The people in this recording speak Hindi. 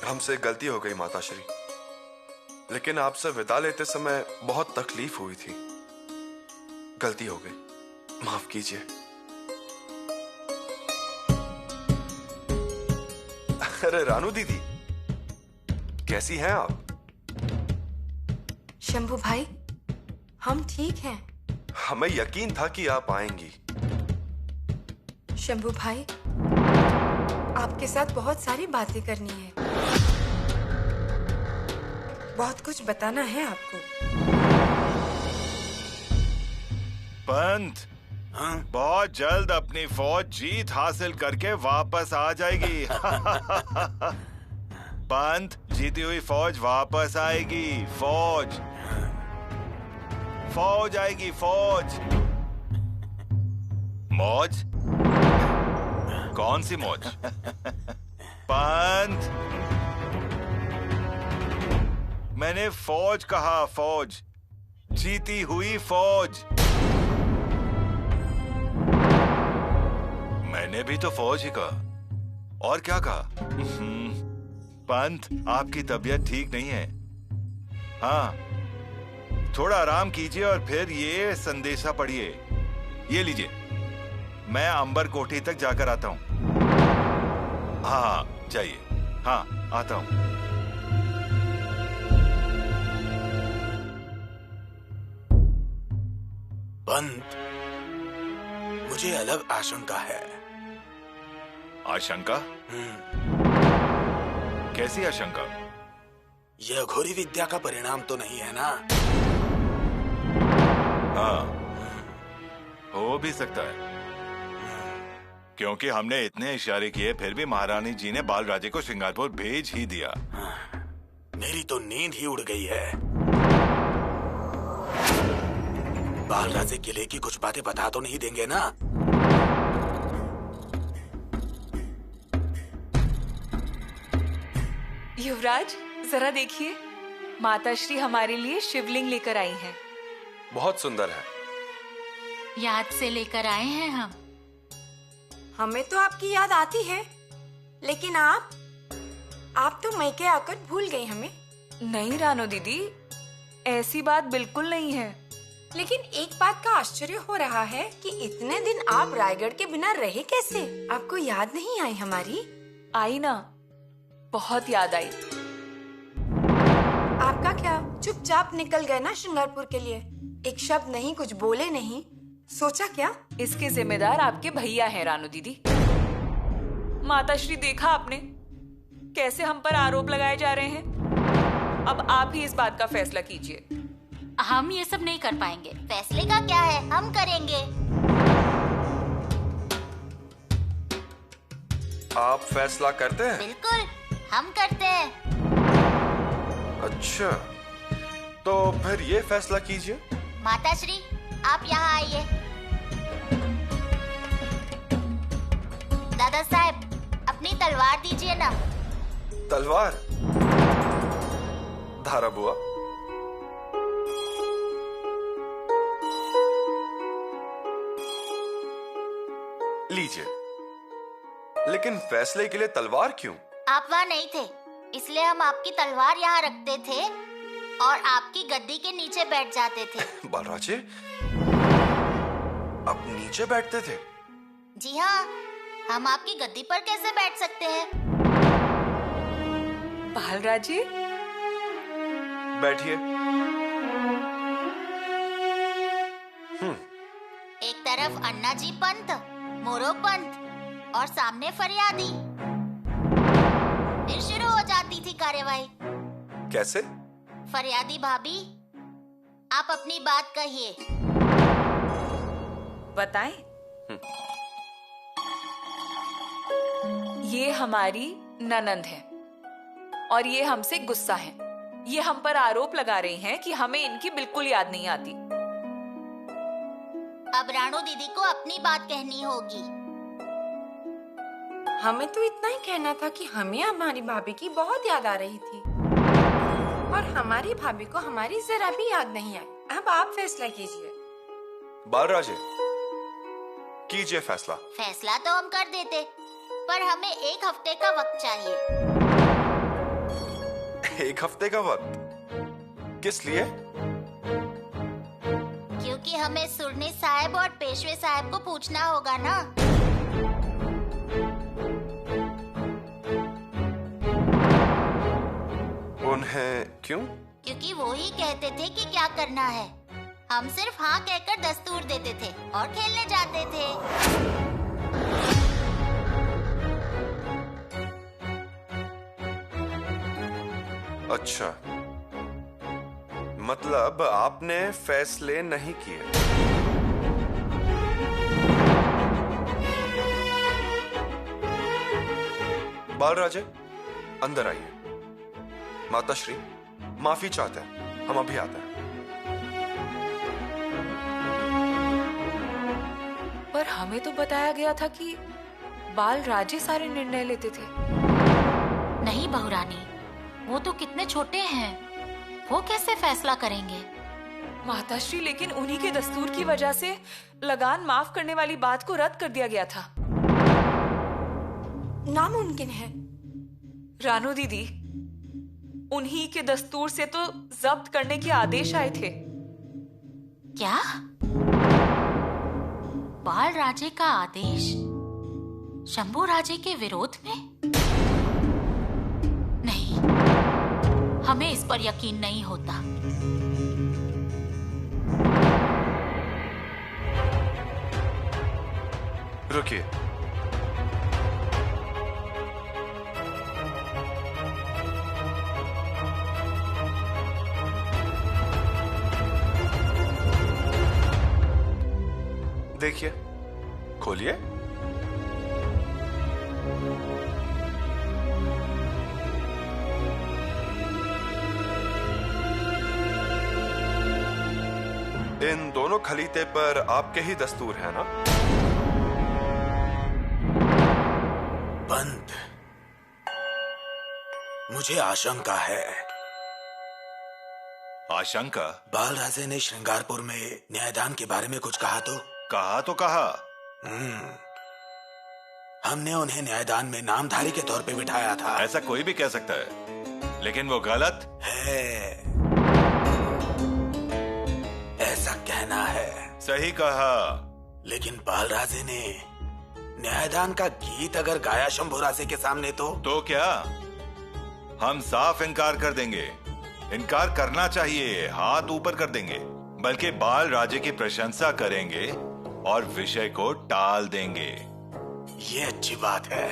हमसे गलती हो गई माताश्री, लेकिन आपसे विदा लेते समय बहुत तकलीफ हुई थी। गलती हो गई, माफ कीजिए। अरे रानू दीदी, कैसी हैं आप? शंभू भाई, हम ठीक हैं। हमें यकीन था कि आप आएंगी। शंभू भाई, आपके साथ बहुत सारी बातें करनी है, बहुत कुछ बताना है आपको। पंत, बहुत जल्द अपनी फौज जीत हासिल करके वापस आ जाएगी। पंत, जीती हुई फौज वापस आएगी। फौज फौज आएगी, फौज। मौज? कौन सी मौज? पंत, मैंने फौज कहा, फौज, जीती हुई फौज। मैंने भी तो फौज ही कहा, और क्या कहा? पंत, आपकी तबीयत ठीक नहीं है। हाँ, थोड़ा आराम कीजिए और फिर ये संदेशा पढ़िए। ये लीजिए, मैं अंबर कोठी तक जाकर आता हूं। हाँ, जाइए। हाँ, आता हूं। पंत, मुझे अलग आशंका है। आशंका? कैसी आशंका? यह घोरी विद्या का परिणाम तो नहीं है ना? हाँ, हो भी सकता है, क्योंकि हमने इतने इशारे किए फिर भी महारानी जी ने बालराजे को श्रृंगारपुर भेज ही दिया। मेरी तो नींद ही उड़ गई है। बालराजे किले की कुछ बातें बता तो नहीं देंगे ना? युवराज, जरा देखिए, माताश्री हमारे लिए शिवलिंग लेकर आई हैं। बहुत सुंदर है। याद से लेकर आए हैं हम। हमें तो आपकी याद आती है, लेकिन आप तो मैके आकर भूल गई हमें। नहीं रानो दीदी, ऐसी बात बिल्कुल नहीं है। लेकिन एक बात का आश्चर्य हो रहा है कि इतने दिन आप रायगढ़ के बिना रहे कैसे? आपको याद नहीं आई हमारी? आई ना, बहुत याद आई। आपका क्या, चुपचाप निकल गए ना श्रृंगारपुर के लिए? एक शब्द नहीं, कुछ बोले नहीं। सोचा क्या? इसके जिम्मेदार आपके भैया हैं रानू दीदी। माताश्री, देखा आपने कैसे हम पर आरोप लगाए जा रहे हैं? अब आप ही इस बात का फैसला कीजिए। हम ये सब नहीं कर पाएंगे। फैसले का क्या है, हम करेंगे। आप फैसला करते हैं? बिल्कुल, हम करते हैं। अच्छा, तो फिर ये फैसला कीजिए। माताश्री, आप यहाँ आइए। दादा साहब, अपनी तलवार दीजिए ना। तलवार? धारा बुआ। लीजिए। लेकिन फैसले के लिए तलवार क्यों? आप वहाँ नहीं थे, इसलिए हम आपकी तलवार यहाँ रखते थे और आपकी गद्दी के नीचे बैठ जाते थे। बालराजे, आप नीचे बैठते थे? जी हाँ, हम आपकी गद्दी पर कैसे बैठ सकते हैं? बालराजे, बैठिए। एक तरफ अन्ना जी पंत, मोरो पंत और सामने फरियादी। फिर शुरू हो जाती थी कार्यवाही। कैसे? फरियादी भाभी, आप अपनी बात कहिए। बताएं? ये हमारी ननंद है और ये हमसे गुस्सा है। ये हम पर आरोप लगा रही हैं कि हमें इनकी बिल्कुल याद नहीं आती। अब रानू दीदी को अपनी बात कहनी होगी। हमें तो इतना ही कहना था कि हमें हमारी भाभी की बहुत याद आ रही थी और हमारी भाभी को हमारी जरा भी याद नहीं आई। अब आप फैसला कीजिए। बालराजे, कीजिए फैसला। फैसला तो हम कर देते, पर हमें 1 हफ्ते का वक्त चाहिए। 1 हफ्ते का वक्त? किस लिए? क्योंकि हमें सुरनी साहब और पेशवे साहब को पूछना होगा ना। उन्हें क्यों? क्योंकि वो ही कहते थे कि क्या करना है। हम सिर्फ हाँ कहकर दस्तूर देते थे और खेलने जाते थे। अच्छा, मतलब आपने फैसले नहीं किए। बालराजे, अंदर आइए। माताश्री, माफी चाहते हैं, हम अभी आते हैं। पर हमें तो बताया गया था कि बालराजे सारे निर्णय लेते थे। नहीं बहुरानी, वो तो कितने छोटे हैं, वो कैसे फैसला करेंगे? माताश्री, लेकिन उन्हीं के दस्तूर की वजह से लगान माफ करने वाली बात को रद्द कर दिया गया था। नामुमकिन है। रानू दीदी, उन्हीं के दस्तूर से तो जब्त करने के आदेश आए थे। क्या? बाल राजे का आदेश शंभू राजे के विरोध में? नहीं, हमें इस पर यकीन नहीं होता। रुकिए। देखिए, खोलिए। इन दोनों खलीते पर आपके ही दस्तूर है ना? पंत, मुझे आशंका है। आशंका? बालराजे ने श्रृंगारपुर में न्यायदान के बारे में कुछ कहा तो? कहा तो कहा। हमने उन्हें न्यायदान में नामधारी के तौर पे बिठाया था। ऐसा कोई भी कह सकता है, लेकिन वो गलत है। ऐसा कहना है। सही कहा। लेकिन बालराजे ने न्यायदान का गीत अगर गाया शंभू राजे के सामने तो क्या? हम साफ इनकार कर देंगे। इनकार करना चाहिए, हाथ ऊपर कर देंगे। बल्कि बाल राजे की प्रशंसा करेंगे और विषय को टाल देंगे। ये अच्छी बात है।